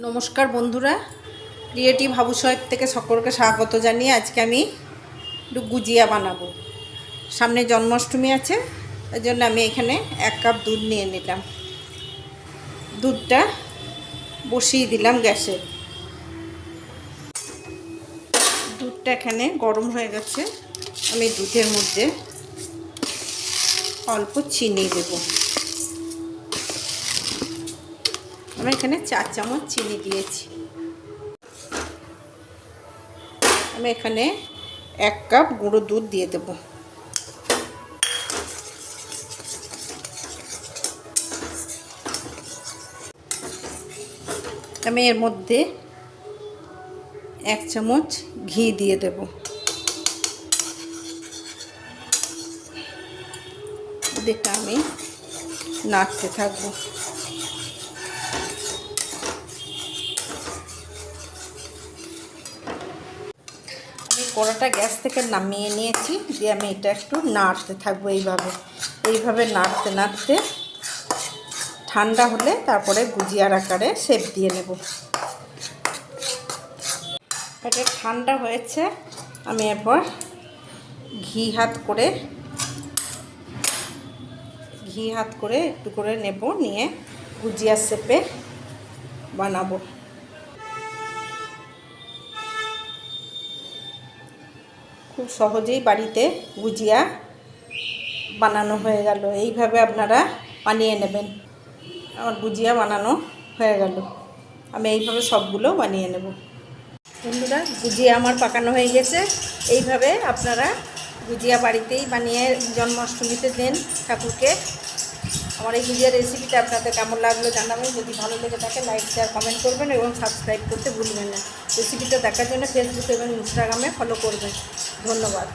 নমস্কার বন্ধুরা, creative housewife থেকে সকলকে স্বাগত জানিয়ে আজকে আমি একটু গুজিয়া বানাবো। সামনে জন্মাষ্টমী আছে, তাই জন্য আমি এখানে 1 কাপ দুধ নিয়ে নিলাম। দুধটা বসিয়ে দিলাম গ্যাসে। দুধটা এখানে গরম হয়ে গেছে। আমি দুধের মধ্যে অল্প চিনি দেব। আমি এখানে 4 চামচ চিনি দিয়েছি। আমি এখানে 1 কাপ গুঁড়ো দুধ দিয়ে দেব। আমি এর মধ্যে 1 চামচ ঘি দিয়ে দেব। দেখে আমি নাড়তে থাকবো। কড়াটা গ্যাস থেকে নামিয়ে নিয়েছি, দিয়ে আমি এটা একটু নাড়তে থাকবো। এইভাবে নাড়তে নাড়তে ঠান্ডা হলে তারপরে গুজিয়ার আকারে শেপ দিয়ে নেব। এটা ঠান্ডা হয়েছে, আমি এরপর ঘি হাত করে একটু করে নেব, নিয়ে গুজিয়ার শেপে বানাবো। খুব সহজেই বাড়িতে গুজিয়া বানানো হয়ে গেল। এইভাবে আপনারা বানিয়ে নেবেন। আমার গুজিয়া বানানো হয়ে গেল। আমি এইভাবে সবগুলো বানিয়ে নেব। বন্ধুরা, গুজিয়া আমার পাকানো হয়ে গেছে। এইভাবে আপনারা গুজিয়া বাড়িতেই বানিয়ে জন্মাষ্টমীতে দেন ঠাকুরকে। আমার এই গুজিয়ার রেসিপিটা আপনাদের কেমন লাগলো জানাবেন। যদি ভালো লেগে থাকে লাইক শেয়ার কমেন্ট করবেন এবং সাবস্ক্রাইব করতে ভুলবেন না। রেসিপিটা দেখার জন্য ফেসবুক এবং ইনস্টাগ্রামে ফলো করবেন। ধন্যবাদ।